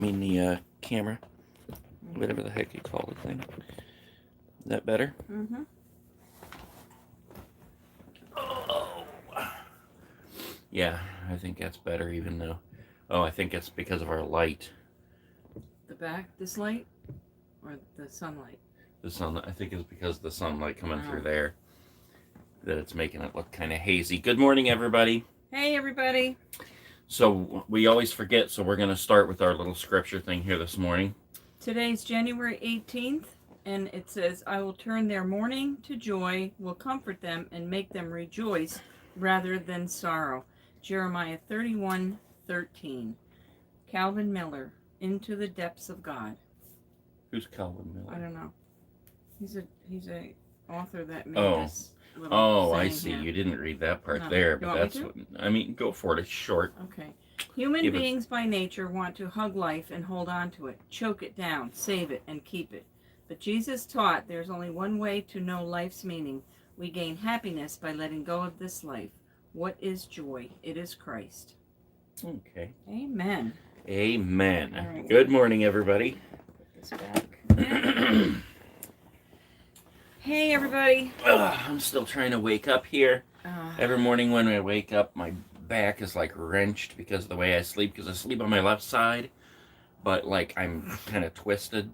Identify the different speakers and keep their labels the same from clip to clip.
Speaker 1: the camera, whatever the heck you call the thing. Is that better?
Speaker 2: Mm-hmm.
Speaker 1: Oh. Yeah, I think that's better, even though... Oh, I think it's because of our light.
Speaker 2: This light? Or the sunlight?
Speaker 1: The sun, I think it's because of the sunlight coming through there that it's making it look kind of hazy. Good morning, everybody.
Speaker 2: Hey, everybody.
Speaker 1: So, we always forget, so we're going to start with our little scripture thing here this morning.
Speaker 2: Today's January 18th, and it says, I will turn their mourning to joy, will comfort them, and make them rejoice rather than sorrow. Jeremiah 31:13. Calvin Miller, Into the Depths of God.
Speaker 1: Who's Calvin Miller?
Speaker 2: I don't know. He's a author that made this little
Speaker 1: I see.
Speaker 2: Here.
Speaker 1: You didn't read that part there, but that's what... I mean, go for it. It's short.
Speaker 2: Okay. Human beings by nature want to hug life and hold on to it, choke it down, save it, and keep it. But Jesus taught there's only one way to know life's meaning. We gain happiness by letting go of this life. What is joy? It is Christ.
Speaker 1: Okay.
Speaker 2: Amen.
Speaker 1: Amen. Right. Good morning, everybody.
Speaker 2: Put this back. Hey, everybody.
Speaker 1: I'm still trying to wake up here. Every morning when I wake up, my back is like wrenched because of the way I sleep, because I sleep on my left side, but like I'm kind of twisted.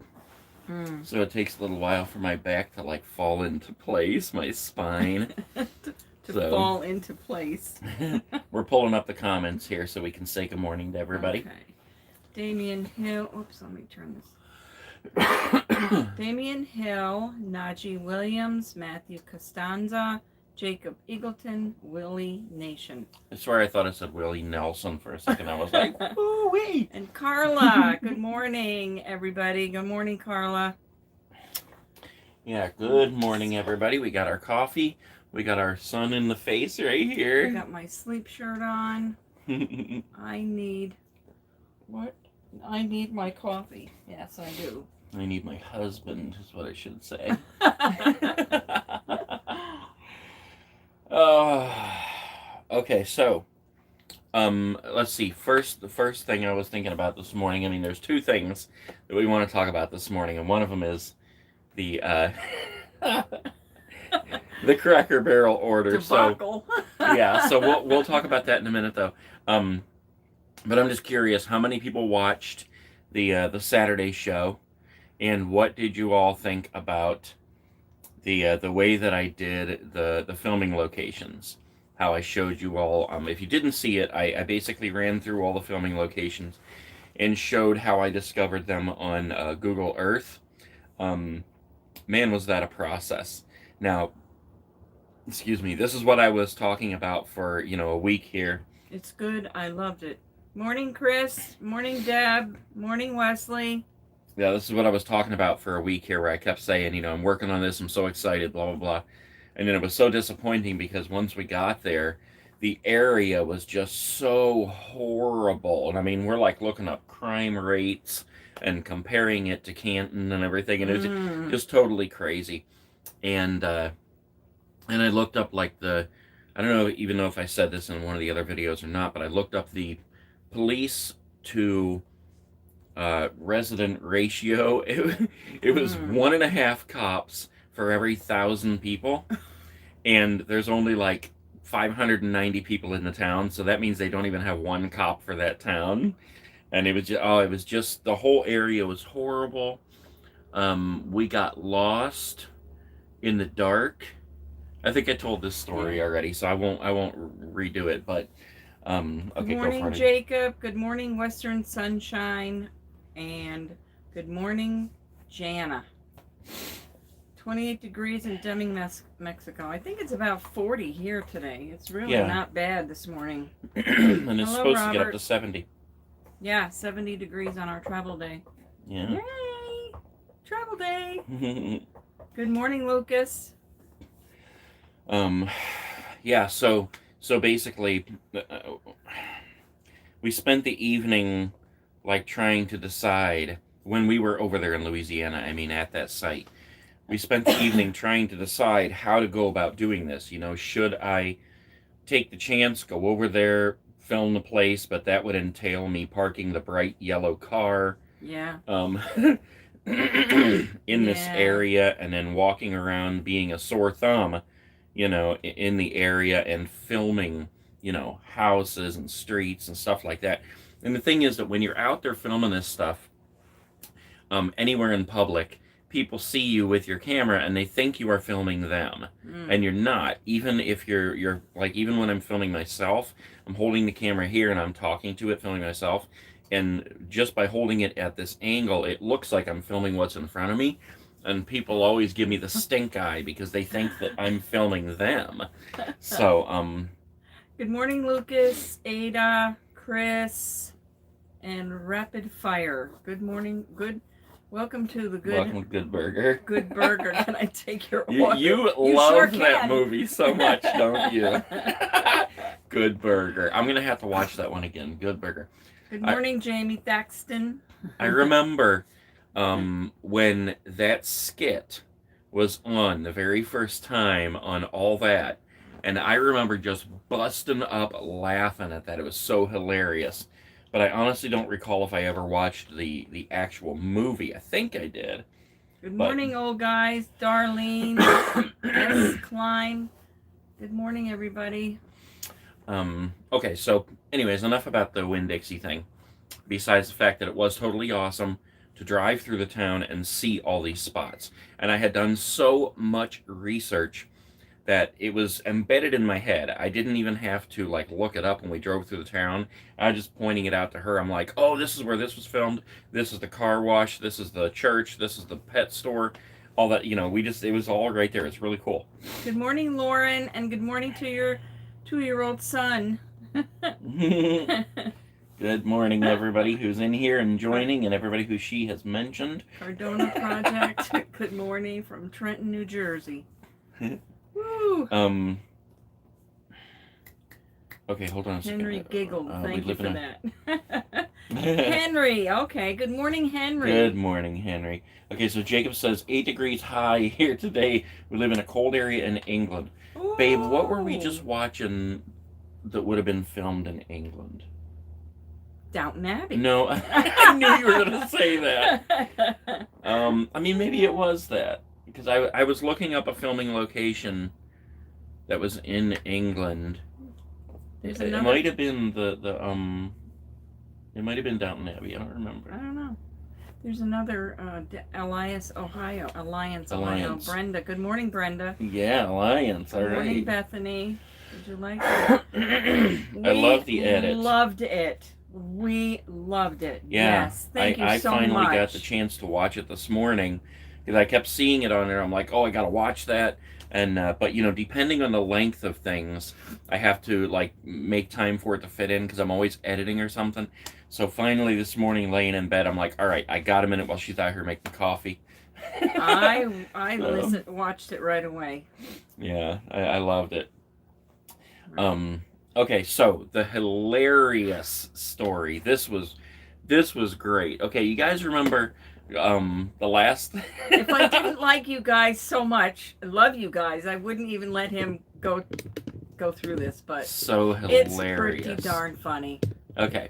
Speaker 1: So it takes a little while for my back to like fall into place, my spine.
Speaker 2: to fall into place.
Speaker 1: We're pulling up the comments here so we can say good morning to everybody.
Speaker 2: Okay. Damien Hill. Oops, let me turn this. Damien Hill, Najee Williams, Matthew Costanza, Jacob Eagleton, Willie Nation.
Speaker 1: I swear I thought it said Willie Nelson for a second. I was like, ooh-wee.
Speaker 2: And Carla. Good morning, everybody. Good morning, Carla.
Speaker 1: Yeah, good morning, everybody. We got our coffee. We got our sun in the face right here.
Speaker 2: I got my sleep shirt on. I need my coffee. Yes, I do.
Speaker 1: I need my husband, is what I should say. Okay, so, let's see. The first thing I was thinking about this morning, I mean, there's two things that we want to talk about this morning, and one of them is the, the Cracker Barrel order.
Speaker 2: Debacle.
Speaker 1: So, yeah, so we'll talk about that in a minute, though. But I'm just curious, how many people watched the Saturday show, and what did you all think about the way that I did the filming locations? How I showed you all. If you didn't see it, I basically ran through all the filming locations and showed how I discovered them on Google Earth. Man, was that a process. Now, excuse me, this is what I was talking about for, a week here.
Speaker 2: It's good. I loved it. Morning, Chris. Morning, Deb. Morning, Wesley.
Speaker 1: Yeah, this is what I was talking about for a week here, where I kept saying, I'm working on this, I'm so excited, blah, blah, blah. And then it was so disappointing because once we got there, the area was just so horrible. And I mean, we're like looking up crime rates and comparing it to Canton and everything, and it was just totally crazy. And I looked up like I don't know even know if I said this in one of the other videos or not, but I looked up the police to resident ratio. It was 1.5 cops for every 1,000 people, and there's only like 590 people in the town, so that means they don't even have one cop for that town. And it was just the whole area was horrible. We got lost in the dark. I think I told this story already, so I won't redo it. But okay,
Speaker 2: good morning, Jacob. Good morning, Western Sunshine, and good morning, Jana. 28 degrees in Deming, Mexico. I think it's about 40 here today. It's really not bad this morning.
Speaker 1: And it's supposed to get up to 70.
Speaker 2: Yeah, 70 degrees on our travel day.
Speaker 1: Yeah.
Speaker 2: Yay! Travel day. Good morning, Lucas.
Speaker 1: Yeah, so basically, we spent the evening like trying to decide, when we were over there in Louisiana, I mean at that site, we spent the evening trying to decide how to go about doing this. Should I take the chance, go over there, film the place, but that would entail me parking the bright yellow car.
Speaker 2: Yeah.
Speaker 1: In this area, and then walking around being a sore thumb, in the area and filming, houses and streets and stuff like that. And the thing is that when you're out there filming this stuff, anywhere in public, people see you with your camera and they think you are filming them, and you're not. Even if you're like, even when I'm filming myself, I'm holding the camera here and I'm talking to it, filming myself, and just by holding it at this angle, it looks like I'm filming what's in front of me, and people always give me the stink eye because they think that I'm filming them. So
Speaker 2: good morning, Lucas, Ada, Chris, and Rapid Fire. Good morning. Welcome to the
Speaker 1: Good Burger.
Speaker 2: Good Burger. Can I take your order?
Speaker 1: You love sure that movie so much, don't you? Good Burger. I'm gonna have to watch that one again. Good Burger.
Speaker 2: Good morning, Jamie Thaxton.
Speaker 1: I remember when that skit was on the very first time on All That, and I remember just busting up laughing at that. It was so hilarious. But I honestly don't recall if I ever watched the actual movie. I think I did.
Speaker 2: Good morning, old guys. Darlene, S. Klein. Good morning, everybody.
Speaker 1: Okay, so anyways, enough about the Winn-Dixie thing. Besides the fact that it was totally awesome to drive through the town and see all these spots. And I had done so much research that it was embedded in my head. I didn't even have to look it up when we drove through the town. I was just pointing it out to her. I'm like, oh, this is where this was filmed. This is the car wash. This is the church. This is the pet store. All that, it was all right there. It's really cool.
Speaker 2: Good morning, Lauren, and good morning to your 2-year-old son.
Speaker 1: Good morning, everybody who's in here and joining, and everybody who she has mentioned.
Speaker 2: Cardona Project. Good morning from Trenton, New Jersey. Woo.
Speaker 1: Okay, hold on a second.
Speaker 2: Henry giggled. Thank you for that. Henry. Okay. Good morning, Henry.
Speaker 1: Good morning, Henry. Okay, so Jacob says 8 degrees high here today. We live in a cold area in England. Ooh. Babe, what were we just watching that would have been filmed in England?
Speaker 2: Downton Abbey.
Speaker 1: No, I knew you were going to say that. I mean, maybe it was that. Because I was looking up a filming location that was in England. It might have been it might have been Downton Abbey. I don't remember.
Speaker 2: I don't know. There's another Alliance, Ohio. Brenda. Good morning, Brenda.
Speaker 1: Yeah, Alliance. All right.
Speaker 2: Good morning, Bethany. Did you like it?
Speaker 1: I love the edit.
Speaker 2: Loved it. We loved it.
Speaker 1: Yeah.
Speaker 2: Yes. Thank you so much.
Speaker 1: I finally got the chance to watch it this morning because I kept seeing it on there. I'm like, oh, I got to watch that. And but depending on the length of things, I have to make time for it to fit in because I'm always editing or something. So finally this morning, laying in bed, I'm like, all right, I got a minute while she's out here making coffee.
Speaker 2: I watched it right away.
Speaker 1: Yeah, I loved it. Okay, so the hilarious story. This was great. Okay, you guys remember the last
Speaker 2: if I didn't like you guys so much, love you guys, I wouldn't even let him go through this, but
Speaker 1: so hilarious.
Speaker 2: It's pretty darn funny.
Speaker 1: Okay.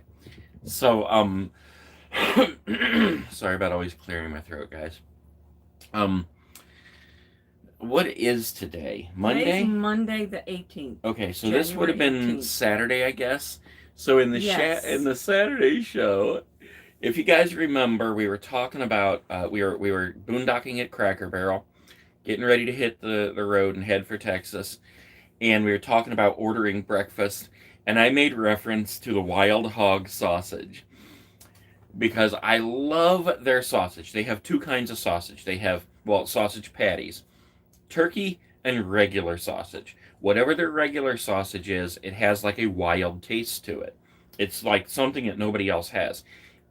Speaker 1: So sorry about always clearing my throat, guys. What is today? Monday?
Speaker 2: Today's Monday the 18th.
Speaker 1: Okay, so January this would have been 18th. Saturday, I guess. So in the in the Saturday show, if you guys remember, we were talking about we were boondocking at Cracker Barrel, getting ready to hit the road and head for Texas, and we were talking about ordering breakfast, and I made reference to the Wild Hog sausage because I love their sausage. They have two kinds of sausage. They have sausage patties, turkey and regular sausage. Whatever their regular sausage is, it has a wild taste to it. It's like something that nobody else has.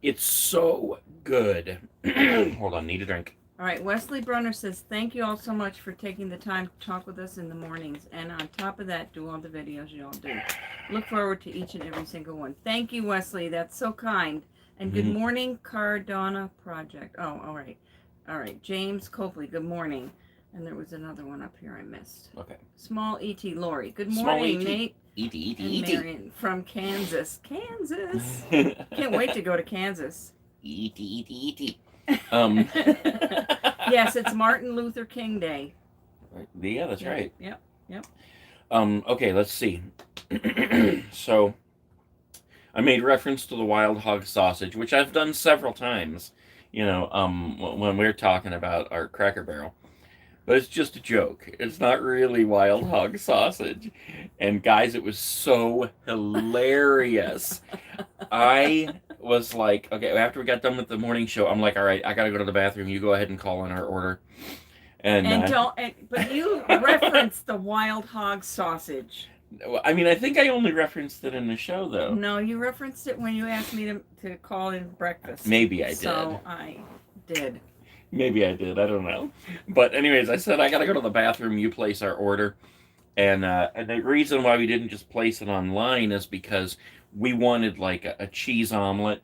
Speaker 1: It's so good. Hold on, need a drink.
Speaker 2: All right, Wesley Brunner says, thank you all so much for taking the time to talk with us in the mornings. And on top of that, do all the videos you all do. Look forward to each and every single one. Thank you, Wesley. That's so kind. And good morning, Cardona Project. Oh, all right. All right, James Copley, good morning. And there was another one up here I missed.
Speaker 1: Okay.
Speaker 2: Small E.T. Lori. Good
Speaker 1: Small
Speaker 2: morning,
Speaker 1: E.T..
Speaker 2: Nate.
Speaker 1: E.T.
Speaker 2: And Marion from Kansas. Kansas. Can't wait to go to Kansas.
Speaker 1: E.T.
Speaker 2: Yes, it's Martin Luther King Day.
Speaker 1: Yeah, that's right.
Speaker 2: Yep.
Speaker 1: Okay, let's see. So, I made reference to the wild hog sausage, which I've done several times, when we're talking about our Cracker Barrel. But it's just a joke. It's not really wild hog sausage. And guys, it was so hilarious. I was like, okay, after we got done with the morning show, I'm like, all right, I got to go to the bathroom. You go ahead and call in our order.
Speaker 2: But you referenced the wild hog sausage.
Speaker 1: I mean, I think I only referenced it in the show, though.
Speaker 2: No, you referenced it when you asked me to call in breakfast.
Speaker 1: Maybe I did.
Speaker 2: So I did.
Speaker 1: Maybe I did. I don't know. But anyways, I said, I got to go to the bathroom. You place our order. And the reason why we didn't just place it online is because we wanted like a cheese omelet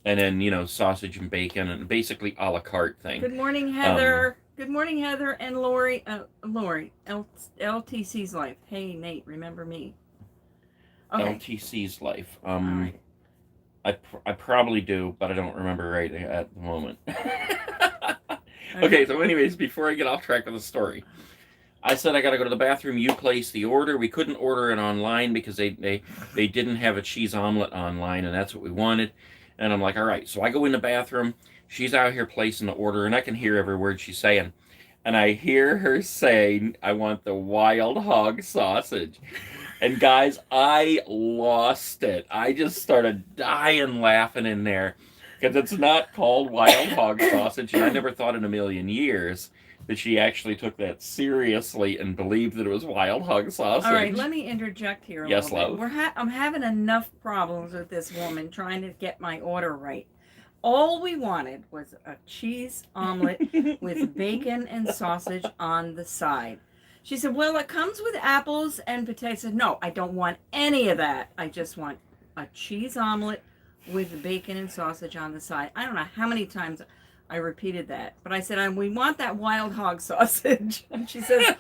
Speaker 1: and then, sausage and bacon and basically a la carte thing.
Speaker 2: Good morning, Heather. Good morning, Heather and Lori. Lori, LTC's Life. Hey, Nate, remember me? Okay.
Speaker 1: LTC's Life.
Speaker 2: All right.
Speaker 1: I probably do, but I don't remember right at the moment. Okay, so anyways, before I get off track of the story, I said I got to go to the bathroom. You place the order. We couldn't order it online because they didn't have a cheese omelet online, and that's what we wanted. And I'm like, all right. So I go in the bathroom. She's out here placing the order, and I can hear every word she's saying. And I hear her say, I want the wild hog sausage. And guys, I lost it. I just started dying laughing in there because it's not called wild hog sausage. And I never thought in a million years that she actually took that seriously and believed that it was wild hog sausage.
Speaker 2: All right, let me interject here a
Speaker 1: little
Speaker 2: bit.
Speaker 1: Love.
Speaker 2: I'm having enough problems with this woman trying to get my order right. All we wanted was a cheese omelet with bacon and sausage on the side. She said, well, it comes with apples and potatoes. I said, no, I don't want any of that. I just want a cheese omelet with bacon and sausage on the side. I don't know how many times I repeated that. But I said, we want that wild hog sausage. And she says,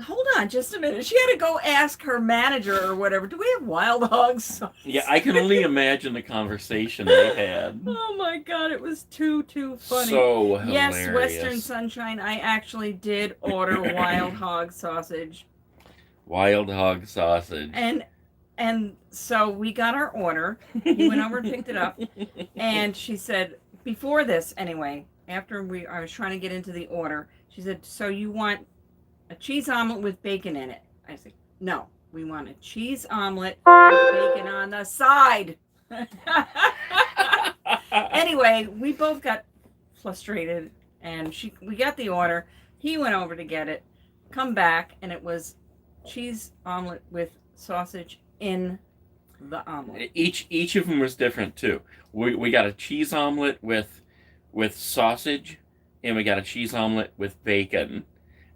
Speaker 2: hold on just a minute. She had to go ask her manager or whatever, do we have wild hog sausage?
Speaker 1: Yeah, I can only imagine the conversation they had.
Speaker 2: Oh my God, it was too funny.
Speaker 1: So hilarious.
Speaker 2: Yes, Western Sunshine, I actually did order wild hog sausage.
Speaker 1: Wild hog sausage.
Speaker 2: And so we got our order. He went over and picked it up. And she said, before this anyway, after I was trying to get into the order, she said, so you want a cheese omelet with bacon in it? I said, no, we want a cheese omelet with bacon on the side. Anyway, we both got frustrated, and we got the order. He went over to get it, come back, and it was cheese omelet with sausage in the omelet.
Speaker 1: Each of them was different too. We got a cheese omelet with sausage, and we got a cheese omelet with bacon.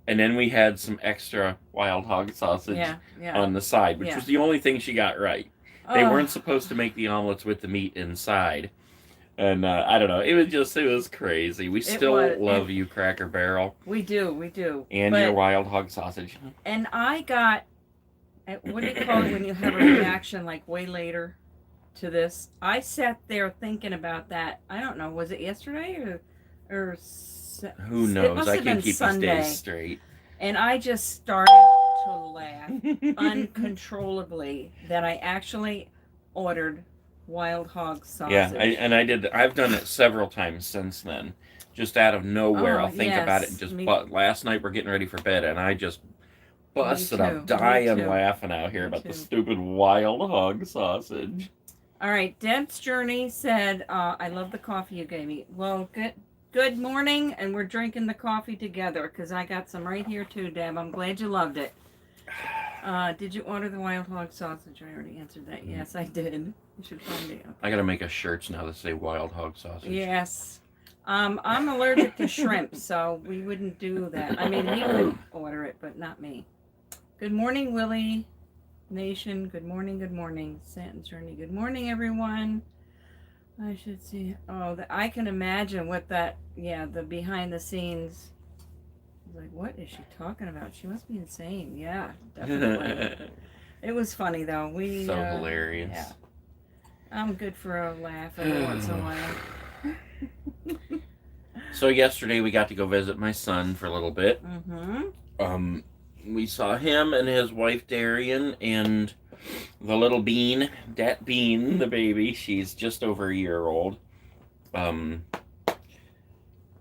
Speaker 1: And then we had some extra wild hog sausage on the side, which was the only thing she got right. They weren't supposed to make the omelets with the meat inside. And I don't know. It was crazy. We still love you, Cracker Barrel.
Speaker 2: We do.
Speaker 1: And your wild hog sausage.
Speaker 2: And I got, what do you call it when you have a reaction like way later to this? I sat there thinking about that. I don't know. Was it yesterday or
Speaker 1: who knows? I can keep
Speaker 2: Sunday.
Speaker 1: these days straight. And
Speaker 2: I just started to laugh uncontrollably that I actually ordered wild hog sausage.
Speaker 1: Yeah, I did. I've done it several times since then. Just out of nowhere, I'll think about it and just. But last night we're getting ready for bed, and I just busted up, dying laughing out here about the stupid wild hog sausage.
Speaker 2: All right, Deb's Journey said, "I love the coffee you gave me." Well, Good morning, and we're drinking the coffee together because I got some right here too, Deb. I'm glad you loved it. Did you order the wild hog sausage? I already answered that. Yes, I did. You should find it. Okay.
Speaker 1: I gotta make a shirts now that say wild hog sausage.
Speaker 2: Yes. I'm allergic to shrimp, so we wouldn't do that. I mean, he would order it, but not me. Good morning, Willie Nation. Good morning. Stanton's Journey. Good morning, everyone. I should see. Oh, I can imagine what that. Yeah, the behind the scenes. I was like, what is she talking about? She must be insane. Yeah, definitely. It was funny though. We
Speaker 1: So hilarious.
Speaker 2: Yeah, I'm good for a laugh every once in a while.
Speaker 1: So yesterday we got to go visit my son for a little bit.
Speaker 2: Mm-hmm.
Speaker 1: We saw him and his wife Darian and the little Bean, Dat Bean, the baby. She's just over a year old.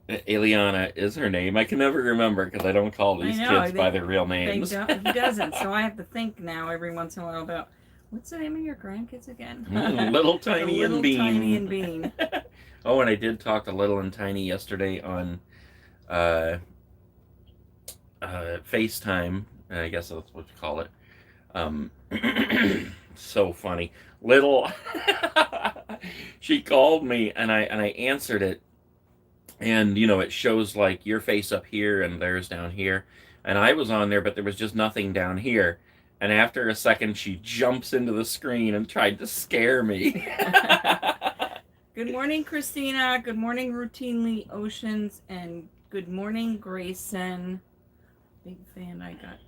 Speaker 1: Eliana is her name. I can never remember because I don't call these kids by their real names.
Speaker 2: He doesn't, so I have to think now every once in a while about what's the name of your grandkids again?
Speaker 1: Little Tiny and Bean.
Speaker 2: Tiny and Bean.
Speaker 1: Oh, and I did talk to Little and Tiny yesterday on FaceTime. I guess that's what you call it. So funny. Little, she called me and I answered it. And, you know, it shows like your face up here and theirs down here. And I was on there, but there was just nothing down here. And after a second, she jumps into the screen and tried to scare me.
Speaker 2: Good morning, Christina. Good morning, Routinely Oceans. And good morning, Grayson. Big fan. I got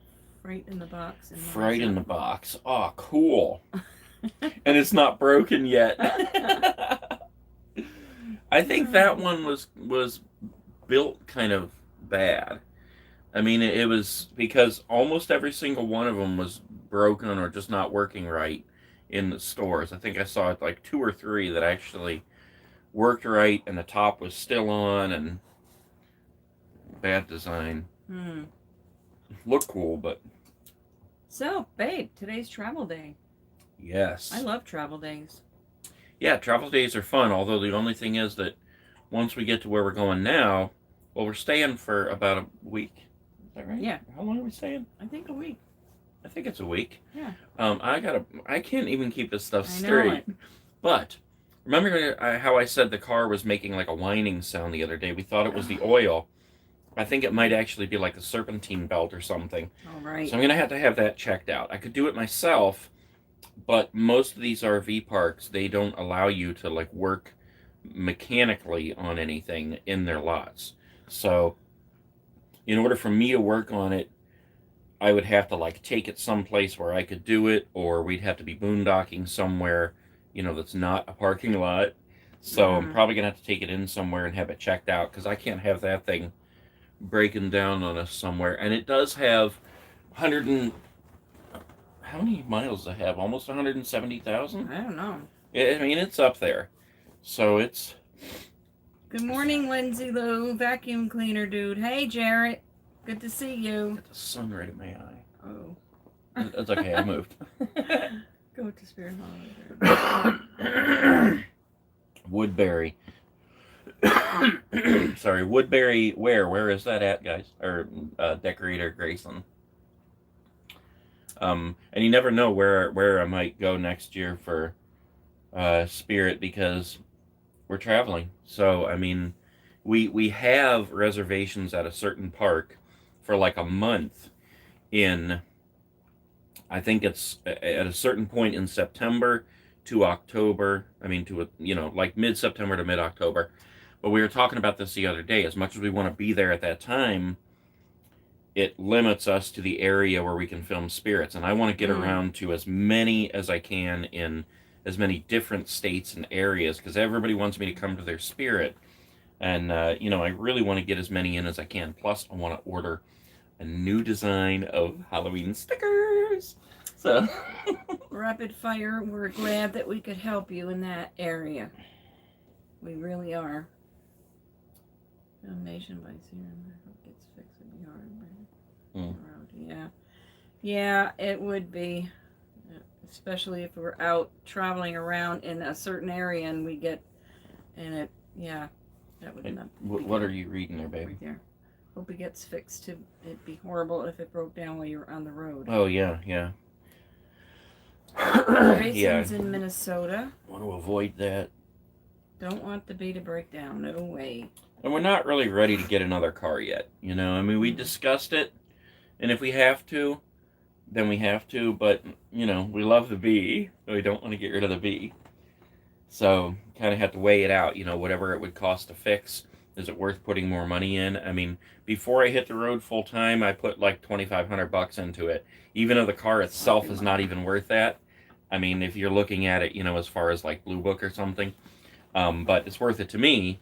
Speaker 2: Fright in the Box.
Speaker 1: Fright in the Box. Oh, cool. And it's not broken yet. I think that one was built kind of bad. I mean, it was because almost every single one of them was broken or just not working right in the stores. I think I saw like 2 or 3 that actually worked right and the top was still on and bad design. Looked cool, but...
Speaker 2: So, babe, today's travel day.
Speaker 1: Yes.
Speaker 2: I love travel days.
Speaker 1: Yeah, travel days are fun, although the only thing is that once we get to where we're going now, well, we're staying for about a week. Is that right?
Speaker 2: Yeah.
Speaker 1: How long are we staying?
Speaker 2: I think a week.
Speaker 1: I think it's a week.
Speaker 2: Yeah.
Speaker 1: I can't even keep this stuff
Speaker 2: I know
Speaker 1: straight.
Speaker 2: it.
Speaker 1: But, remember how I said the car was making like a whining sound the other day? We thought it was the oil. I think it might actually be like a serpentine belt or something.
Speaker 2: All right.
Speaker 1: So I'm going to have that checked out. I could do it myself, but most of these RV parks, they don't allow you to like work mechanically on anything in their lots. So in order for me to work on it, I would have to like take it someplace where I could do it, or we'd have to be boondocking somewhere, you know, that's not a parking lot. So I'm probably going to have to take it in somewhere and have it checked out because I can't have that thing breaking down on us somewhere. And it does have 100 and... How many miles does it have? Almost 170,000?
Speaker 2: I don't know.
Speaker 1: I mean, it's up there. So it's...
Speaker 2: Good morning, Lindsay Lou, vacuum cleaner dude. Hey, Jarrett. Good to see you.
Speaker 1: Got the sun right in my eye.
Speaker 2: Oh.
Speaker 1: That's okay, I moved.
Speaker 2: Go to Spirit Holiday.
Speaker 1: Woodbury. Sorry, Woodbury where? Where is that at, guys? Or Decorator Grayson. And you never know where I might go next year for Spirit because we're traveling. So, I mean, we have reservations at a certain park for like a month in, I think it's at a certain point in September to October. I mean, to, you know, like mid-September to mid-October. But we were talking about this the other day. As much as we want to be there at that time, it limits us to the area where we can film Spirits. And I want to get around to as many as I can in as many different states and areas because everybody wants me to come to their Spirit. And, you know, I really want to get as many in as I can. Plus, I want to order a new design of Halloween stickers. So,
Speaker 2: Rapid fire, we're glad that we could help you in that area. We really are. Foundation by serum. I hope it gets fixed. It'd be hard. Yeah. Yeah, it would be. Especially if we're out traveling around in a certain area and we get in it. Yeah. That would not be
Speaker 1: what are you reading there, baby?
Speaker 2: right there. Hope it gets fixed. It'd be horrible if it broke down while you were on the road.
Speaker 1: Oh, yeah, yeah.
Speaker 2: Grayson's in Minnesota.
Speaker 1: Want to avoid that.
Speaker 2: Don't want the bee to break down. No way.
Speaker 1: And we're not really ready to get another car yet. You know, I mean, we discussed it. And if we have to, then we have to. But, you know, we love the bee. So we don't want to get rid of the bee. So, kind of have to weigh it out. Whatever it would cost to fix, is it worth putting more money in? I mean, before I hit the road full time, I put like $2,500 into it, even though the car itself is not even worth that. I mean, if you're looking at it, as far as like Blue Book or something, but it's worth it to me.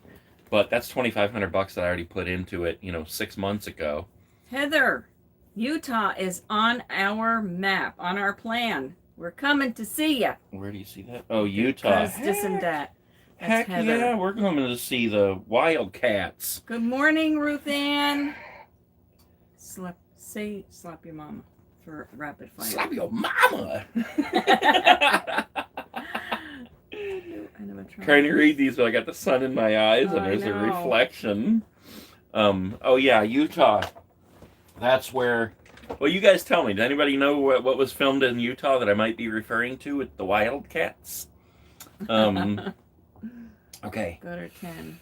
Speaker 1: But that's $2,500 that I already put into it, 6 months ago.
Speaker 2: Heather, Utah is on our map, on our plan. We're coming to see you.
Speaker 1: Where do you see that? Oh, Utah.
Speaker 2: Because this and that. That's
Speaker 1: Heck
Speaker 2: Heather.
Speaker 1: yeah, we're coming to see the Wildcats.
Speaker 2: Good morning, Ruth Ann. Slap your mama for rapid fire.
Speaker 1: Slap your mama. Trying to read these, but I got the sun in my eyes, and there's a reflection. Oh yeah, Utah. That's where. Well, you guys tell me. Does anybody know what was filmed in Utah that I might be referring to with the Wildcats? Okay.
Speaker 2: Go to 10.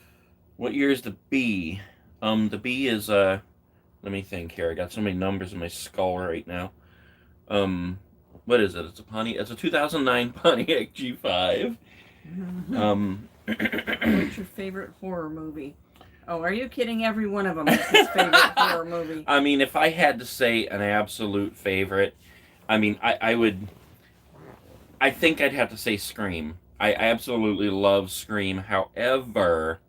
Speaker 1: What year is the B? The B is let me think here. I got so many numbers in my skull right now. What is it? It's a 2009 Pontiac G5.
Speaker 2: What's your favorite horror movie? Oh, are you kidding? Every one of them is his favorite horror movie.
Speaker 1: I mean, if I had to say an absolute favorite, I mean, I think I'd have to say Scream. I absolutely love Scream. However,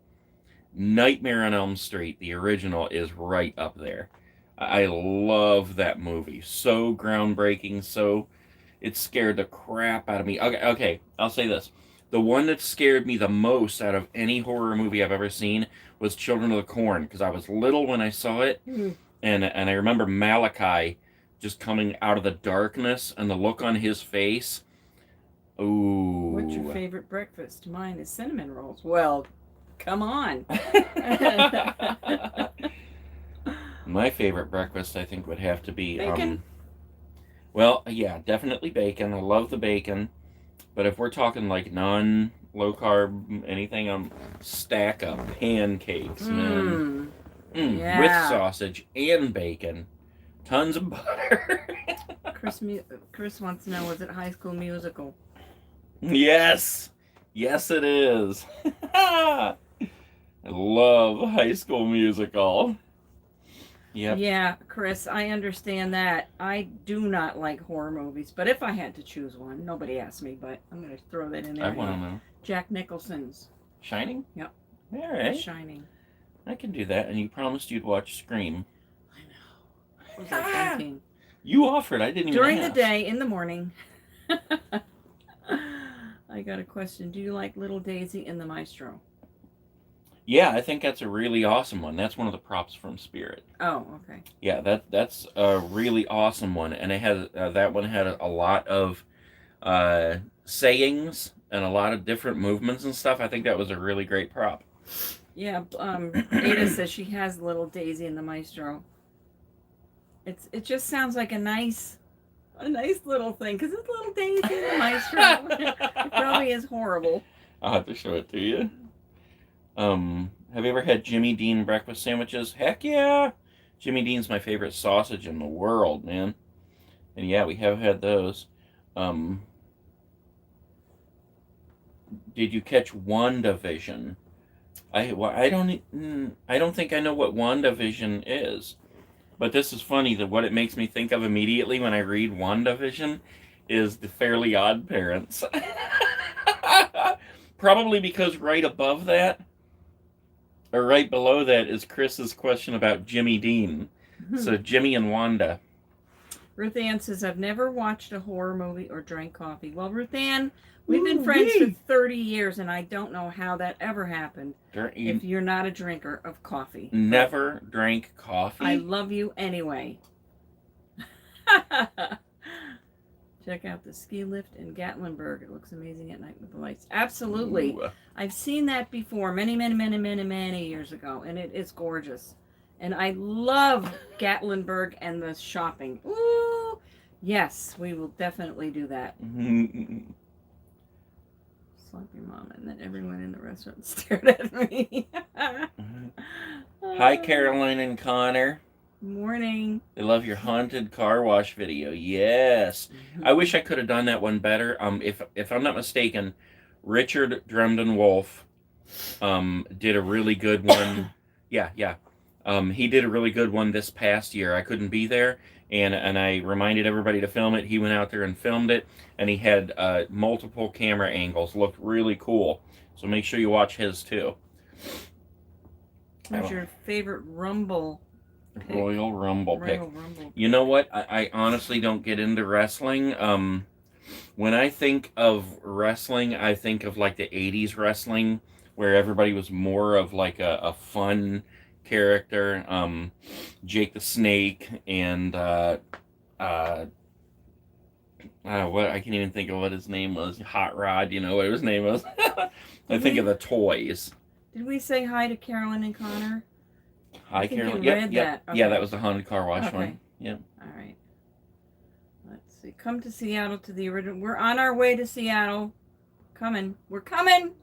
Speaker 1: Nightmare on Elm Street, the original, is right up there. I love that movie. So groundbreaking. So it scared the crap out of me. Okay, I'll say this. The one that scared me the most out of any horror movie I've ever seen was Children of the Corn, because I was little when I saw it, and I remember Malachi just coming out of the darkness, and the look on his face. Ooh.
Speaker 2: What's your favorite breakfast? Mine is cinnamon rolls. Well, come on.
Speaker 1: My favorite breakfast, I think, would have to be
Speaker 2: bacon.
Speaker 1: Well, yeah, definitely bacon. I love the bacon. But if we're talking like non-low carb anything, stack of pancakes, man.
Speaker 2: Yeah.
Speaker 1: With sausage and bacon. Tons of butter.
Speaker 2: Chris wants to know, was it High School Musical?
Speaker 1: Yes. Yes, it is. I love High School Musical. Yep.
Speaker 2: Yeah, Chris, I understand that. I do not like horror movies, but if I had to choose one, nobody asked me, but I'm going to throw that in there.
Speaker 1: I want to know.
Speaker 2: Jack Nicholson's.
Speaker 1: Shining?
Speaker 2: Yep.
Speaker 1: All right.
Speaker 2: Shining.
Speaker 1: I can do that, and you promised you'd watch Scream.
Speaker 2: I know. What was I thinking?
Speaker 1: You offered. I didn't even
Speaker 2: During
Speaker 1: ask.
Speaker 2: the day, in the morning. I got a question. Do you like Little Daisy and the Maestro?
Speaker 1: Yeah, I think that's a really awesome one. That's one of the props from Spirit.
Speaker 2: Oh, okay.
Speaker 1: Yeah, that's a really awesome one, and it has that one had a lot of sayings and a lot of different movements and stuff. I think that was a really great prop.
Speaker 2: Yeah, Ada says she has Little Daisy and the Maestro. It just sounds like a nice little thing, because it's Little Daisy and the Maestro. It probably is horrible.
Speaker 1: I'll have to show it to you. Have you ever had Jimmy Dean breakfast sandwiches? Heck yeah! Jimmy Dean's my favorite sausage in the world, man. And yeah, we have had those. Did you catch WandaVision? I don't think I know what WandaVision is. But this is funny, that what it makes me think of immediately when I read WandaVision is the Fairly Odd Parents. Probably because right above that, or right below that, is Chris's question about Jimmy Dean. So Jimmy and Wanda.
Speaker 2: Ruth Ann says, I've never watched a horror movie or drank coffee. Well, Ruth Ann, we've been friends for 30 years, and I don't know how that ever happened if you're not a drinker of coffee.
Speaker 1: Never drank coffee?
Speaker 2: I love you anyway. Check out the ski lift in Gatlinburg. It looks amazing at night with the lights. Absolutely.
Speaker 1: Ooh.
Speaker 2: I've seen that before many years ago, and it is gorgeous. And I love Gatlinburg and the shopping. Ooh, yes, we will definitely do that. Slap your mom, and then everyone in the restaurant stared at me.
Speaker 1: Hi, Caroline and Connor.
Speaker 2: Morning.
Speaker 1: They love your haunted car wash video. Yes. I wish I could have done that one better. If I'm not mistaken, Richard Drumden Wolf did a really good one. Yeah. He did a really good one this past year. I couldn't be there, and I reminded everybody to film it. He went out there and filmed it, and he had multiple camera angles. Looked really cool. So make sure you watch his too.
Speaker 2: What's your favorite Rumble pick?
Speaker 1: Royal Rumble pick.
Speaker 2: Royal Rumble.
Speaker 1: You know what? I honestly don't get into wrestling. When I think of wrestling, I think of like the 80s wrestling, where everybody was more of like a fun character. Jake the Snake and what, I can't even think of what his name was. Hot Rod, you know what his name was. I think of the toys.
Speaker 2: Did we say hi to Carolyn and Connor?
Speaker 1: Hi, Carolyn.
Speaker 2: Yep. Okay.
Speaker 1: Yeah, that was the haunted car wash
Speaker 2: Okay.
Speaker 1: one. Yep.
Speaker 2: All right. Let's see. Come to Seattle to the original. We're on our way to Seattle. Coming. We're coming.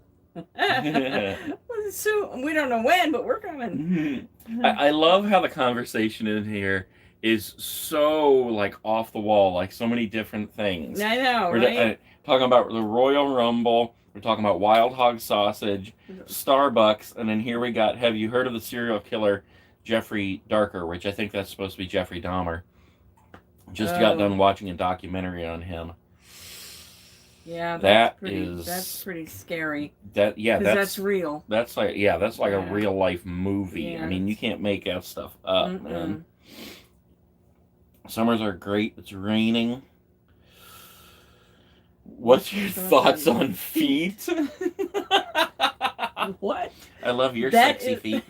Speaker 2: Soon. We don't know when, but we're coming.
Speaker 1: I love how the conversation in here is so like off the wall, like so many different things.
Speaker 2: I know,
Speaker 1: We're
Speaker 2: right?
Speaker 1: talking about the Royal Rumble. We're talking about Wild Hog Sausage, Starbucks, and then here we got, have you heard of the serial killer Jeffrey Darker, which I think that's supposed to be Jeffrey Dahmer. Just got done watching a documentary on him.
Speaker 2: Yeah,
Speaker 1: that's
Speaker 2: pretty scary.
Speaker 1: That's
Speaker 2: real.
Speaker 1: That's like a real life movie.
Speaker 2: Yeah,
Speaker 1: I mean, you can't make that stuff up, man. Summers are great. It's raining. What's your thoughts on feet?
Speaker 2: What?
Speaker 1: I love your sexy feet.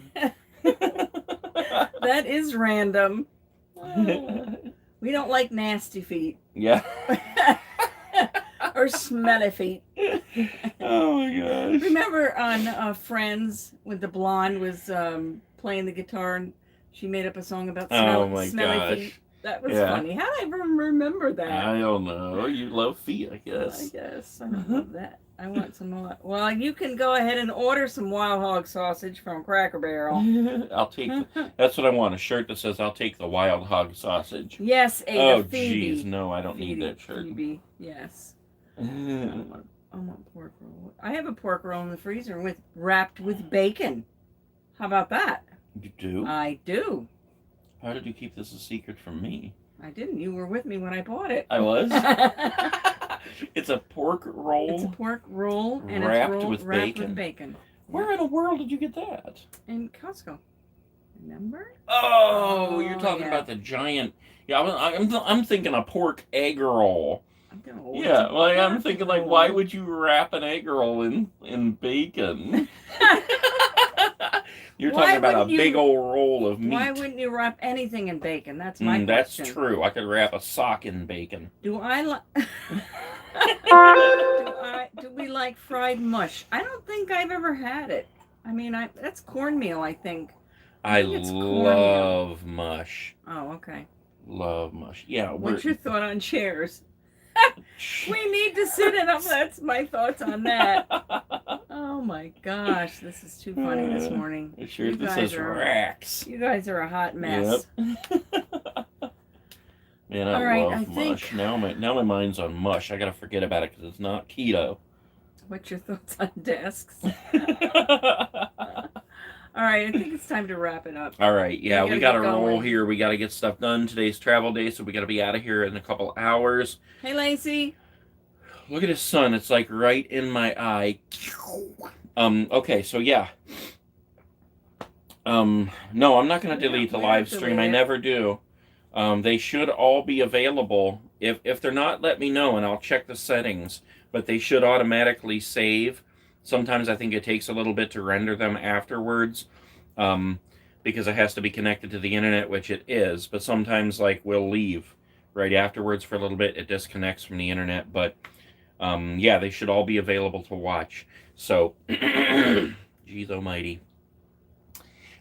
Speaker 2: That is random. We don't like nasty feet.
Speaker 1: Yeah.
Speaker 2: Or smelly feet.
Speaker 1: Oh my gosh.
Speaker 2: Remember on Friends when the blonde was playing the guitar and she made up a song about smelly feet? That was funny. How did I remember that?
Speaker 1: I don't know. You love feet, I guess.
Speaker 2: I guess. I love that. I want some more. Well, you can go ahead and order some Wild Hog Sausage from Cracker Barrel.
Speaker 1: I'll take that's what I want, a shirt that says I'll take the Wild Hog Sausage.
Speaker 2: Yes, Ada.
Speaker 1: Oh,
Speaker 2: Phoebe.
Speaker 1: jeez. No, I don't need that shirt.
Speaker 2: Phoebe. Yes. I want pork roll. I have a pork roll in the freezer wrapped with bacon. How about that?
Speaker 1: You do?
Speaker 2: I do.
Speaker 1: How did you keep this a secret from me?
Speaker 2: I didn't. You were with me when I bought it.
Speaker 1: I was? It's a pork roll.
Speaker 2: It's a pork roll and
Speaker 1: wrapped
Speaker 2: it's
Speaker 1: with
Speaker 2: bacon.
Speaker 1: Where in the world did you get that?
Speaker 2: In Costco. Remember?
Speaker 1: Oh, you're talking about the giant. Yeah, I'm thinking a pork egg roll. Yeah, like I'm thinking, like, why would you wrap an egg roll in bacon? You're talking about a big old roll of meat.
Speaker 2: Why wouldn't you wrap anything in bacon? That's my question.
Speaker 1: That's true. I could wrap a sock in bacon.
Speaker 2: Do we like fried mush? I don't think I've ever had it. I mean, that's cornmeal, I think.
Speaker 1: I love mush.
Speaker 2: Oh, okay.
Speaker 1: Love mush. Yeah.
Speaker 2: What's your thought on chairs? We need to sit in them. That's my thoughts on that. Oh my gosh, this is too funny this morning.
Speaker 1: It sure this is racks.
Speaker 2: You guys are a hot mess.
Speaker 1: Yep. Man, I love mush. Now my mind's on mush. I gotta forget about it because it's not keto.
Speaker 2: What's your thoughts on desks? All right, I think it's time to wrap it up.
Speaker 1: All right, yeah, we got to roll here. We got to get stuff done. Today's travel day, so we got to be out of here in a couple hours.
Speaker 2: Hey, Lacey.
Speaker 1: Look at his sun. It's like right in my eye. Okay, so yeah. No, I'm not going to delete the live stream. I never do. They should all be available. If they're not, let me know, and I'll check the settings. But they should automatically save. Sometimes I think it takes a little bit to render them afterwards, because it has to be connected to the internet, which it is. But sometimes, like, we'll leave right afterwards for a little bit. It disconnects from the internet. But, yeah, they should all be available to watch. So, geez almighty.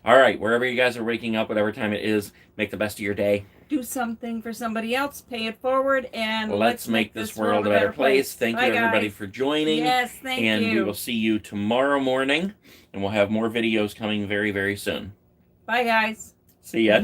Speaker 1: All right, wherever you guys are waking up, whatever time it is, make the best of your day.
Speaker 2: Do something for somebody else, pay it forward, and
Speaker 1: let's make this world a better place. Thank you, everybody, for joining.
Speaker 2: Yes, thank you.
Speaker 1: And we will see you tomorrow morning, and we'll have more videos coming very, very soon.
Speaker 2: Bye, guys.
Speaker 1: See ya.